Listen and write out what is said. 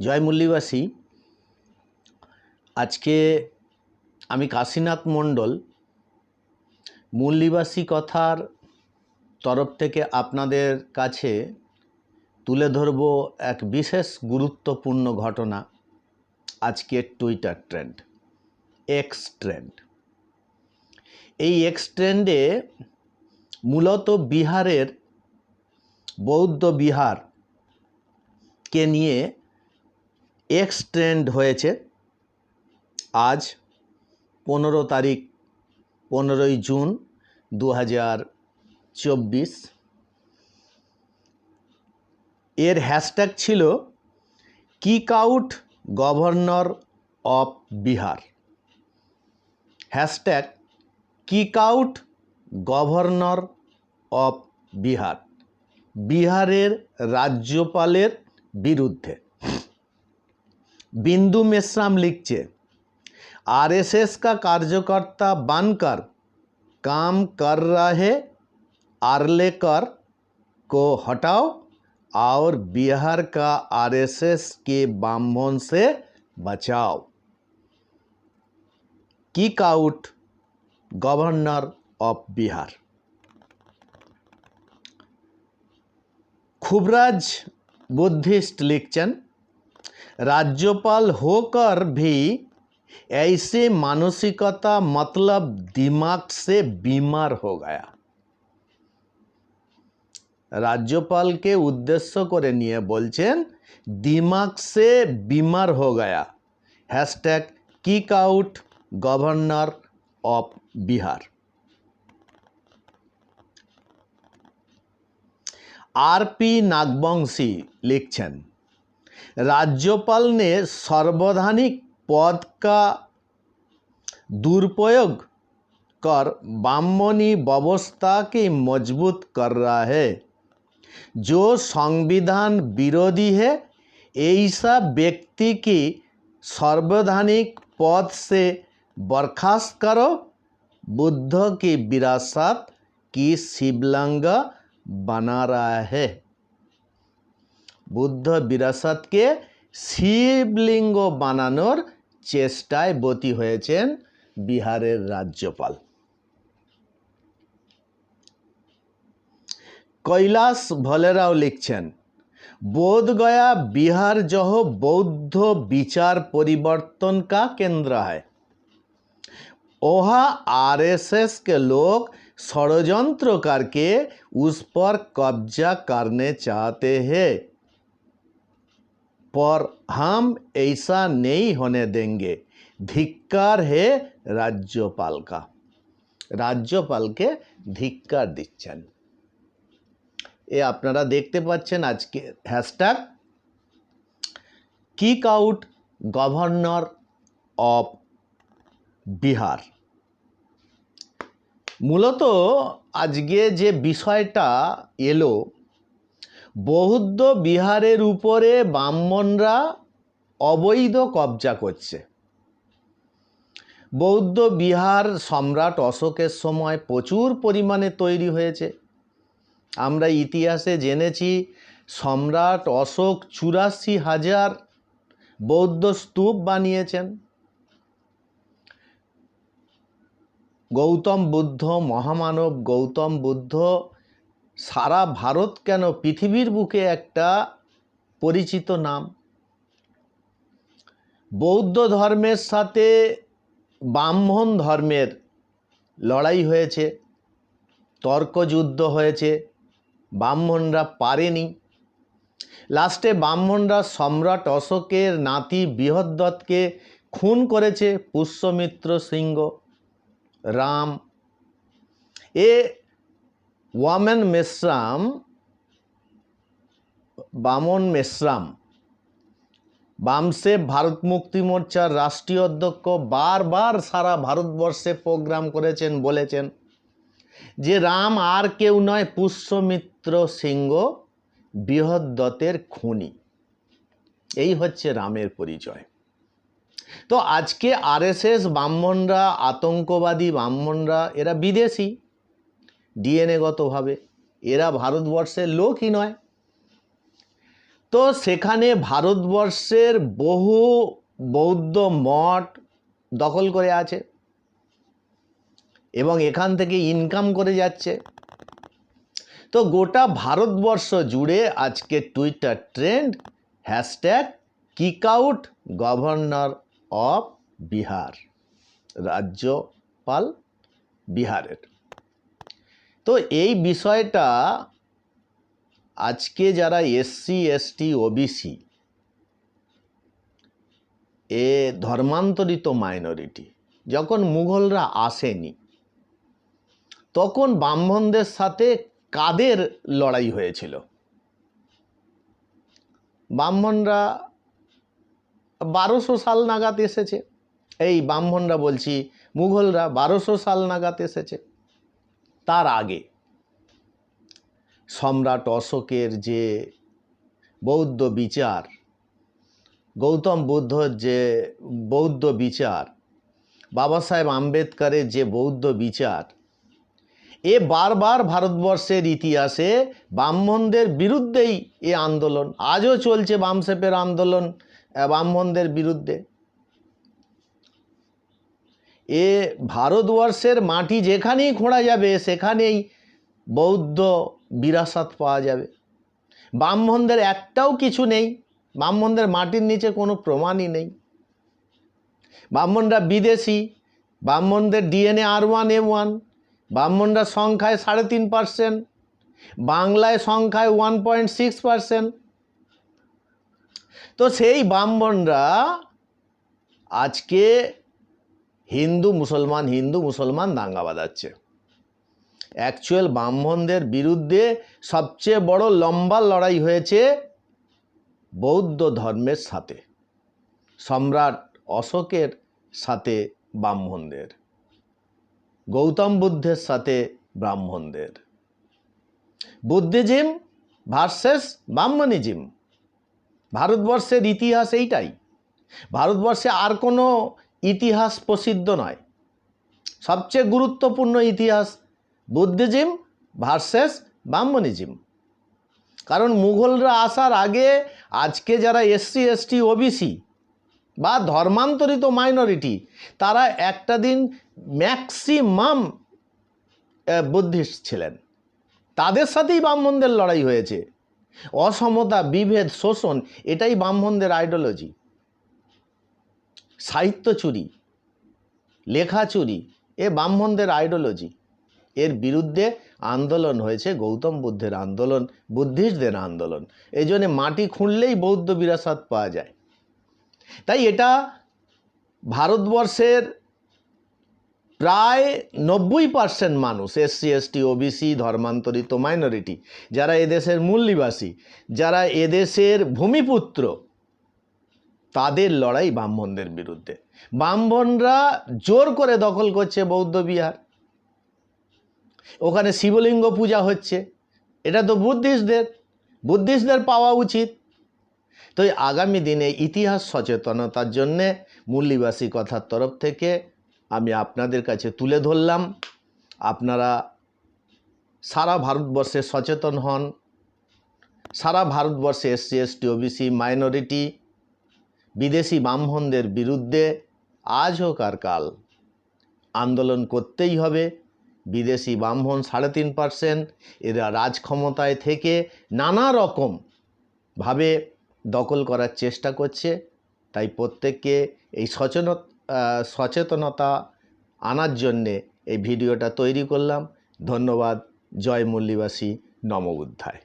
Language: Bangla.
জয় মুল্লিবাসী। আজকে আমি কাশীনাথ মণ্ডল মুল্লিবাসী কথার তরফ থেকে আপনাদের কাছে তুলে ধরব এক বিশেষ গুরুত্বপূর্ণ ঘটনা। আজকের টুইটার ট্রেন্ড, এক্স ট্রেন্ড। এই এক্স ট্রেন্ডে মূলত বিহারের বৌদ্ধ বিহারকে নিয়ে এক্স ট্রেন্ড হয়েছে। আজ 15 জুন 2024। এর হ্যাশট্যাগ ছিল kick out governor of Bihar. Hashtag kick out governor of Bihar, বিহারের রাজ্যপালের বিরুদ্ধে। बिंदु मेश्राम लिखছে, आरएसएस का कार्यकर्ता बनकर काम कर रहे आर्लेकर को हटाओ और बिहार का आरएसएस के ब्राह्मण से बचाओ। Kick out governor of Bihar. Khubraj Buddhist लिखছেন, राज्यपाल होकर भी ऐसे मानसिकता मतलब दिमाग से बीमार हो गया। राज्यपाल के उद्देश्य करे निये बोलছেন दिमाग से बीमार हो गया। Hashtag kick out governor of Bihar. RP Nagvanshi लिखছেন, राज्यपाल ने संवैधानिक पद का दुरुपयोग कर ब्राह्मणी व्यवस्था की मजबूत कर रहा है। जो संविधान विरोधी है ऐसा व्यक्ति की संवैधानिक पद से बर्खास्त करो। बुद्ध की विरासत की शिवलिंग बना रहा है। बुद्ध विरासत के शिवलिंग बानानोर चेष्टाय ब्रती हয়েছেন बिहारेर राज्यपाल। कैलाश भलेराव लिखছেন, बोधगया बिहार जो बौद्ध विचार परिवर्तन का केंद्र है। वहाँ आरएसएस के लोग षड्यंत्र करके उस पर कब्जा करने चाहते हैं, पर हम ऐसा नहीं होने देंगे। धिक्कार है राज्यपाल का। राज्यपाल के धिक्कार दिচ্ছেন। এ আপনারা দেখতে পাচ্ছেন আজকে hashtag kick out governor of Bihar. মূলত আজকে যে বিষয়টা এলো, বৌদ্ধ বিহারের উপরে ব্রাহ্মণরা অবৈধ কবজা করছে। বৌদ্ধ বিহার সম্রাট অশোকের সময় প্রচুর পরিমাণে তৈরি হয়েছে। আমরা ইতিহাসে জেনেছি সম্রাট অশোক 84,000 বৌদ্ধ স্তূপ বানিয়েছেন। গৌতম বুদ্ধ, মহামানব গৌতম বুদ্ধ সারা ভারত কেন পৃথিবীর বুকে একটা পরিচিত নাম। বৌদ্ধ ধর্মের সাথে ব্রাহ্মণ ধর্মের লড়াই হয়েছে, তর্কযুদ্ধ হয়েছে, ব্রাহ্মণরা পারেনি। লাস্টে ব্রাহ্মণরা সম্রাট অশোকের নাতি বৃহদ্রথকে খুন করেছে। পুষ্যমিত্র সিংহ, রাম। এ ওয়ামন মেশ্রাম, বামন মেশ্রাম, বামসেব ভারত মুক্তি মোর্চার রাষ্ট্রীয় অধ্যক্ষ বারবার সারা ভারতবর্ষে প্রোগ্রাম করেছেন, বলেছেন যে রাম আর কেউ নয়, পুষ্যমিত্র সিংহ বৃহদ্রথের খুনি। এই হচ্ছে রামের পরিচয়। তো আজকে আরএসএস ব্রাহ্মণরা, আতঙ্কবাদী ব্রাহ্মণরা, এরা বিদেশি ডিএনএগতভাবে, এরা ভারতবর্ষের লোকই নয়। তো সেখানে ভারতবর্ষের বহু বৌদ্ধ মঠ দখল করে আছে এবং এখান থেকে ইনকাম করে যাচ্ছে। তো গোটা ভারতবর্ষ জুড়ে আজকে Twitter trend hashtag kick out governor of Bihar, রাজ্যপাল বিহারের। তো এই বিষয়টা আজকে যারা এসসি এসটি ওবিসি এ ধর্মান্তরিত মাইনরিটি, যখন মুঘলরা আসেনি তখন ব্রাহ্মণদের সাথে কাদের লড়াই হয়েছিল? ব্রাহ্মণরা 1200 সাল নাগাদ এসেছে। এই ব্রাহ্মণরা বলছি, মুঘলরা 1200 সাল নাগাদ এসেছে। তার আগে সম্রাট অশোকের যে বৌদ্ধ বিচার, গৌতম বুদ্ধর যে বৌদ্ধ বিচার, বাবা সাহেব আম্বেদকরের যে বৌদ্ধ বিচার, এ বারবার ভারতবর্ষের ইতিহাসে ব্রাহ্মণদের বিরুদ্ধেই এ আন্দোলন আজও চলছে। বামসেপের আন্দোলন ব্রাহ্মণদের বিরুদ্ধে। এ ভারতবর্ষের মাটি যেখানেই খোঁড়া যাবে সেখানেই বৌদ্ধ বিরাসত পাওয়া যাবে। ব্রাহ্মণদের একটাও কিছু নেই, ব্রাহ্মণদের মাটির নিচে কোনো প্রমাণই নেই। ব্রাহ্মণরা বিদেশি, ব্রাহ্মণদের ডিএনএ R1A1, ব্রাহ্মণরা সংখ্যায় 3.5%, বাংলায় সংখ্যায় 1.6%। তো সেই ব্রাহ্মণরা আজকে হিন্দু মুসলমান দাঙ্গা বাঁধাচ্ছে। অ্যাকচুয়াল ব্রাহ্মণদের বিরুদ্ধে সবচেয়ে বড় লম্বা লড়াই হয়েছে বৌদ্ধ ধর্মের সাথে, সম্রাট অশোকের সাথে ব্রাহ্মণদের, গৌতম বুদ্ধের সাথে ব্রাহ্মণদের। বুদ্ধিজম ভার্সেস ব্রাহ্মণিজম, ভারতবর্ষের ইতিহাস এইটাই। ভারতবর্ষে আর কোনো ইতিহাস প্রসিদ্ধ নয়। সবচেয়ে গুরুত্বপূর্ণ ইতিহাস বুদ্ধিজম ভার্সেস ব্রাহ্মণিজম। কারণ মুঘলরা আসার আগে আজকে যারা এসসি এসটি ওবিসি বা ধর্মান্তরিত মাইনরিটি, তারা একটা দিন ম্যাক্সিমাম বুদ্ধিস্ট ছিলেন। তাদের সাথেই ব্রাহ্মণদের লড়াই হয়েছে। অসমতা, বিভেদ, শোষণ, এটাই ব্রাহ্মণদের আইডিওলজি। সাহিত্য চুরি, লেখা চুরি, এ ব্রাহ্মণদের আইডিওলজি। এর বিরুদ্ধে আন্দোলন হয়েছে, গৌতম বুদ্ধের আন্দোলন, বুদ্ধিস্টদের আন্দোলন। এই জন্যে মাটি খুঁড়লেই বৌদ্ধ বিরাসত পাওয়া যায়। তাই এটা ভারতবর্ষের প্রায় 90% মানুষ, এসসি এসটি ওবিসি ধর্মান্তরিত মাইনরিটি, যারা এদেশের মূল নিবাসী, যারা এদেশের ভূমিপুত্র, তাদের লড়াই ব্রাহ্মণদের বিরুদ্ধে। ব্রাহ্মণরা জোর করে দখল করছে বৌদ্ধ বিহার। ওখানে শিবলিঙ্গ পূজা হচ্ছে, এটা তো বুদ্ধিস্টদের পাওয়া উচিত। তো আগামী দিনে ইতিহাস সচেতনতার জন্যে মূলনিবাসী কথার তরফ থেকে আমি আপনাদের কাছে তুলে ধরলাম। আপনারা সারা ভারতবর্ষে সচেতন হন। সারা ভারতবর্ষে এসসি এসটি ওবিসি মাইনরিটি, বিদেশি ব্রাহ্মণদের বিরুদ্ধে আজ হোক আর কাল আন্দোলন করতেই হবে। বিদেশি ব্রাহ্মণ 3.5%, এরা রাজ ক্ষমতায় থেকে নানা রকমভাবে দখল করার চেষ্টা করছে। তাই প্রত্যেককে এই সচেতনতা আনার জন্যে এই ভিডিওটা তৈরি করলাম। ধন্যবাদ। জয় মূলনিবাসী, নমো বুদ্ধায়।